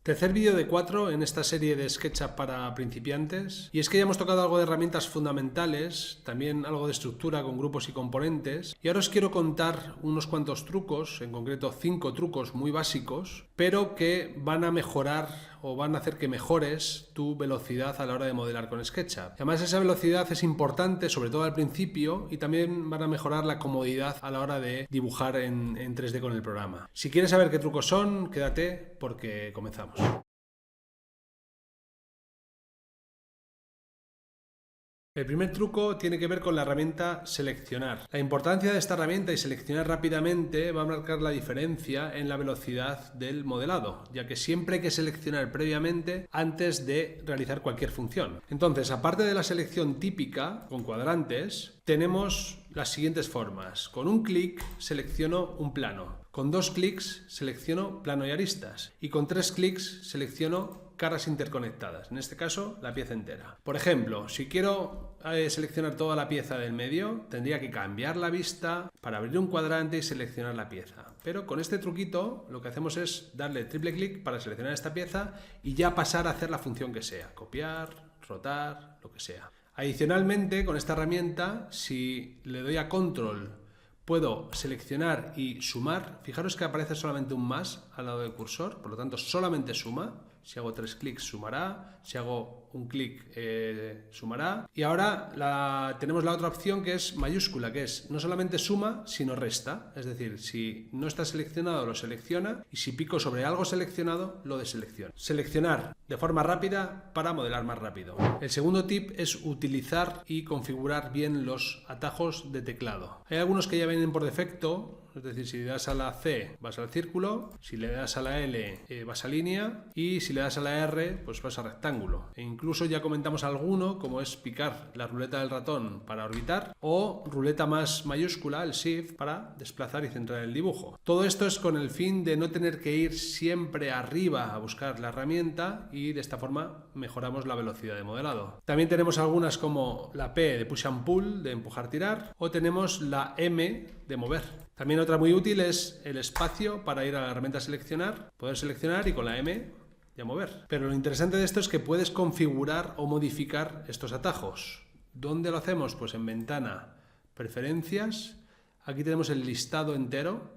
Tercer vídeo de 4 en esta serie de SketchUp para principiantes. Y es que ya hemos tocado algo de herramientas fundamentales, también algo de estructura con grupos y componentes. Y ahora os quiero contar unos cuantos trucos, en concreto 5 trucos muy básicos, pero que van a mejorar o van a hacer que mejores tu velocidad a la hora de modelar con SketchUp. Además, esa velocidad es importante, sobre todo al principio, y también van a mejorar la comodidad a la hora de dibujar en 3D con el programa. Si quieres saber qué trucos son, quédate porque comenzamos. El primer truco tiene que ver con la herramienta seleccionar. La importancia de esta herramienta y seleccionar rápidamente va a marcar la diferencia en la velocidad del modelado, ya que siempre hay que seleccionar previamente antes de realizar cualquier función. Entonces, aparte de la selección típica con cuadrantes, tenemos las siguientes formas. Con un clic selecciono un plano. Con 2 clics selecciono plano y aristas. Y con 3 clics selecciono caras interconectadas, en este caso la pieza entera. Por ejemplo, si quiero seleccionar toda la pieza del medio, tendría que cambiar la vista para abrir un cuadrante y seleccionar la pieza. Pero con este truquito lo que hacemos es darle triple clic para seleccionar esta pieza y ya pasar a hacer la función que sea, copiar, rotar, lo que sea. Adicionalmente, con esta herramienta, si le doy a control, puedo seleccionar y sumar. Fijaros que aparece solamente un más al lado del cursor, por lo tanto solamente suma. Si hago 3 clics sumará, si hago un clic sumará. Y ahora tenemos la otra opción que es mayúscula, que es no solamente suma, sino resta. Es decir, si no está seleccionado lo selecciona y si pico sobre algo seleccionado lo deselecciona. Seleccionar de forma rápida para modelar más rápido. El segundo tip es utilizar y configurar bien los atajos de teclado. Hay algunos que ya vienen por defecto. Es decir, si le das a la C vas al círculo, si le das a la L vas a línea y si le das a la R pues vas a rectángulo. E incluso ya comentamos alguno como es picar la ruleta del ratón para orbitar o ruleta más mayúscula, el Shift, para desplazar y centrar el dibujo. Todo esto es con el fin de no tener que ir siempre arriba a buscar la herramienta y de esta forma mejoramos la velocidad de modelado. También tenemos algunas como la P de push and pull, de empujar, tirar, o tenemos la M de mover. También otra muy útil es el espacio para ir a la herramienta seleccionar, poder seleccionar y con la M ya mover. Pero lo interesante de esto es que puedes configurar o modificar estos atajos. ¿Dónde lo hacemos? Pues en ventana, preferencias. Aquí tenemos el listado entero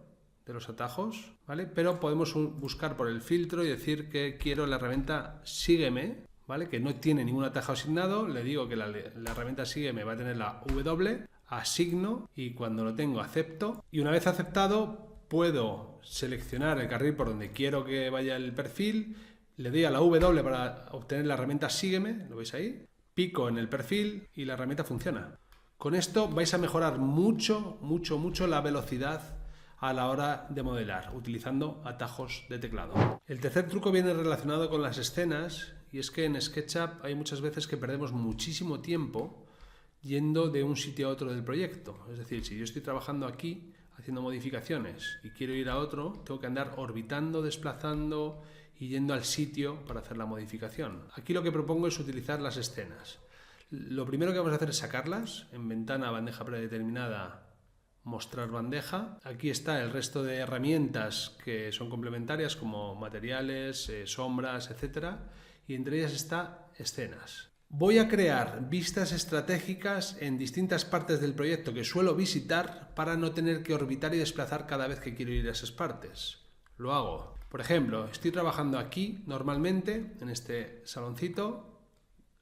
de los atajos, ¿vale? Pero podemos buscar por el filtro y decir que quiero la herramienta sígueme, ¿vale? Que no tiene ningún atajo asignado. Le digo que la herramienta sígueme va a tener la W. Asigno y cuando lo tengo acepto y una vez aceptado puedo seleccionar el carril por donde quiero que vaya el perfil, le doy a la W para obtener la herramienta sígueme, lo veis ahí, pico en el perfil y la herramienta funciona. Con esto vais a mejorar mucho la velocidad a la hora de modelar utilizando atajos de teclado. El tercer truco viene relacionado con las escenas y es que en SketchUp hay muchas veces que perdemos muchísimo tiempo yendo de un sitio a otro del proyecto. Es decir, si yo estoy trabajando aquí haciendo modificaciones y quiero ir a otro, tengo que andar orbitando, desplazando y yendo al sitio para hacer la modificación. Aquí lo que propongo es utilizar las escenas. Lo primero que vamos a hacer es sacarlas en ventana, bandeja predeterminada, mostrar bandeja. Aquí está el resto de herramientas que son complementarias como materiales, sombras, etcétera, y entre ellas está escenas. Voy a crear vistas estratégicas en distintas partes del proyecto que suelo visitar para no tener que orbitar y desplazar cada vez que quiero ir a esas partes. Lo hago. Por ejemplo, estoy trabajando aquí normalmente, en este saloncito,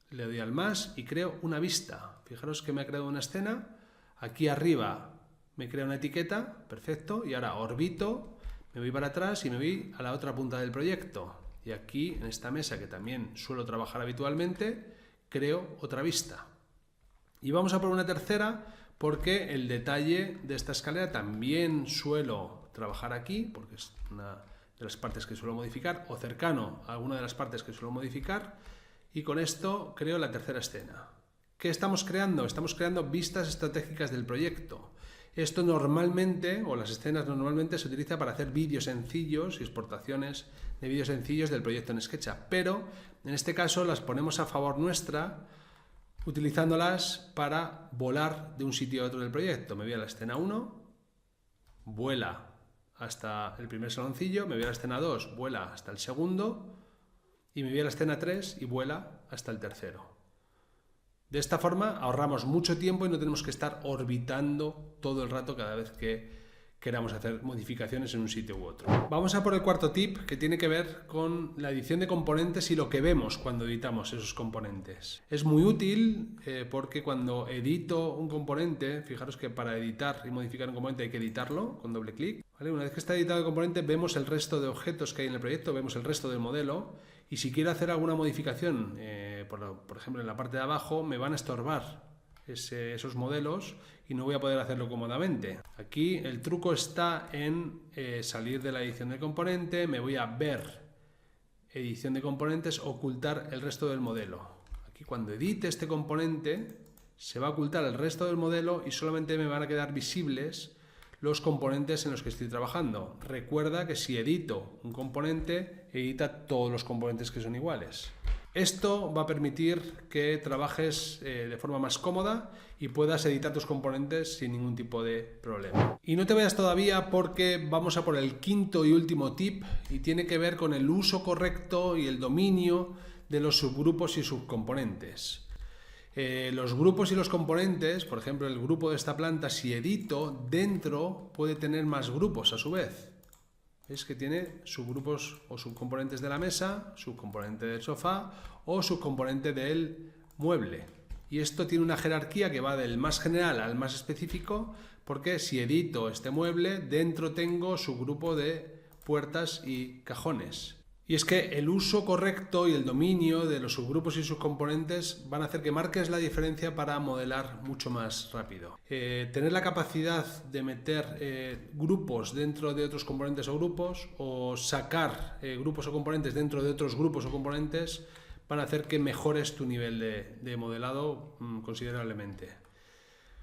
le doy al más y creo una vista. Fijaros que me ha creado una escena. Aquí arriba me crea una etiqueta, perfecto, y ahora orbito, me voy para atrás y me voy a la otra punta del proyecto. Y aquí, en esta mesa que también suelo trabajar habitualmente, creo otra vista. Y vamos a por una tercera porque el detalle de esta escalera también suelo trabajar aquí, porque es una de las partes que suelo modificar, o cercano a alguna de las partes que suelo modificar, y con esto creo la tercera escena. ¿Qué estamos creando? Estamos creando vistas estratégicas del proyecto. Esto normalmente, o las escenas normalmente, se utiliza para hacer vídeos sencillos y exportaciones de vídeos sencillos del proyecto en SketchUp, pero en este caso las ponemos a favor nuestra utilizándolas para volar de un sitio a otro del proyecto. Me voy a la escena 1, vuela hasta el primer saloncillo, me voy a la escena 2, vuela hasta el segundo, y me voy a la escena 3 y vuela hasta el tercero. De esta forma ahorramos mucho tiempo y no tenemos que estar orbitando todo el rato cada vez que queramos hacer modificaciones en un sitio u otro. Vamos a por el cuarto tip, que tiene que ver con la edición de componentes y lo que vemos cuando editamos esos componentes. Es muy útil porque cuando edito un componente, fijaros que para editar y modificar un componente hay que editarlo con doble clic, ¿vale? Una vez que está editado el componente, vemos el resto de objetos que hay en el proyecto, vemos el resto del modelo, y si quiero hacer alguna modificación, por ejemplo en la parte de abajo, me van a estorbar esos modelos y no voy a poder hacerlo cómodamente. Aquí el truco está en salir de la edición de componente, me voy a ver edición de componentes, ocultar el resto del modelo. Aquí cuando edite este componente se va a ocultar el resto del modelo y solamente me van a quedar visibles los componentes en los que estoy trabajando. Recuerda que si edito un componente, edita todos los componentes que son iguales. Esto va a permitir que trabajes de forma más cómoda y puedas editar tus componentes sin ningún tipo de problema. Y no te vayas todavía porque vamos a por el quinto y último tip y tiene que ver con el uso correcto y el dominio de los subgrupos y subcomponentes. Los grupos y los componentes, por ejemplo el grupo de esta planta, si edito, dentro puede tener más grupos a su vez. ¿Ves que tiene subgrupos o subcomponentes de la mesa, subcomponente del sofá o subcomponente del mueble? Y esto tiene una jerarquía que va del más general al más específico, porque si edito este mueble, dentro tengo subgrupo de puertas y cajones. Y es que el uso correcto y el dominio de los subgrupos y subcomponentes van a hacer que marques la diferencia para modelar mucho más rápido. Tener la capacidad de meter grupos dentro de otros componentes o grupos, o sacar grupos o componentes dentro de otros grupos o componentes, van a hacer que mejores tu nivel de modelado considerablemente.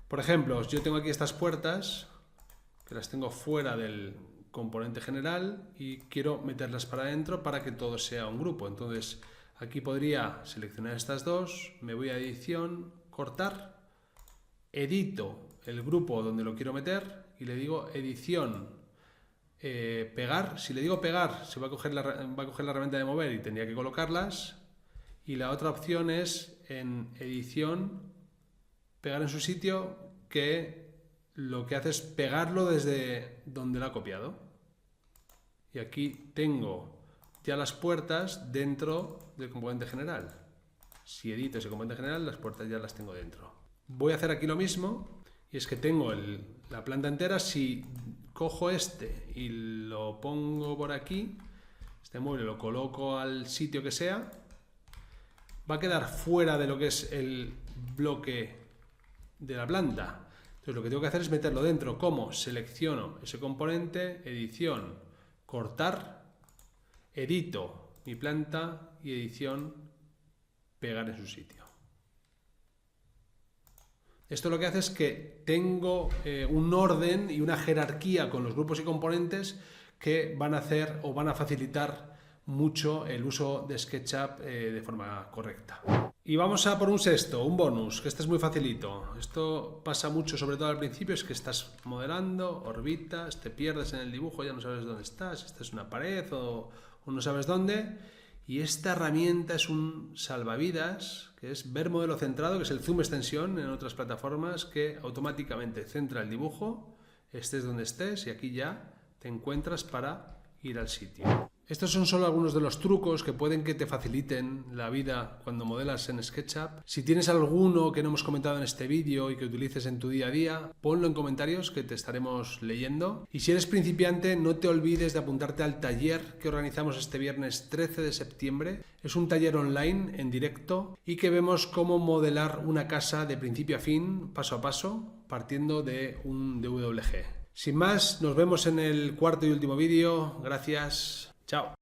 Por ejemplo, yo tengo aquí estas puertas, que las tengo fuera del componente general y quiero meterlas para adentro para que todo sea un grupo. Entonces aquí podría seleccionar estas dos, me voy a edición, cortar, edito el grupo donde lo quiero meter y le digo edición, pegar. Si le digo pegar, se va a coger la herramienta de mover y tendría que colocarlas. Y la otra opción es en edición, pegar en su sitio, que lo que hace es pegarlo desde donde lo ha copiado. Y aquí tengo ya las puertas dentro del componente general. Si edito ese componente general, las puertas ya las tengo dentro. Voy a hacer aquí lo mismo, y es que tengo la planta entera. Si cojo este y lo pongo por aquí, este mueble lo coloco al sitio que sea, va a quedar fuera de lo que es el bloque de la planta. Entonces lo que tengo que hacer es meterlo dentro. ¿Cómo? Selecciono ese componente, edición, cortar, edito mi planta y edición, pegar en su sitio. Esto lo que hace es que tengo un orden y una jerarquía con los grupos y componentes que van a hacer o van a facilitar mucho el uso de SketchUp de forma correcta. Y vamos a por un sexto, un bonus, que este es muy facilito. Esto pasa mucho, sobre todo al principio, es que estás modelando, orbitas, te pierdes en el dibujo, ya no sabes dónde estás, si esta es una pared o no sabes dónde. Y esta herramienta es un salvavidas, que es ver modelo centrado, que es el zoom extensión en otras plataformas, que automáticamente centra el dibujo, estés donde estés, y aquí ya te encuentras para ir al sitio. Estos son solo algunos de los trucos que pueden que te faciliten la vida cuando modelas en SketchUp. Si tienes alguno que no hemos comentado en este vídeo y que utilices en tu día a día, ponlo en comentarios que te estaremos leyendo. Y si eres principiante, no te olvides de apuntarte al taller que organizamos este viernes 13 de septiembre. Es un taller online en directo y que vemos cómo modelar una casa de principio a fin, paso a paso, partiendo de un DWG. Sin más, nos vemos en el cuarto y último vídeo. Gracias. Chao.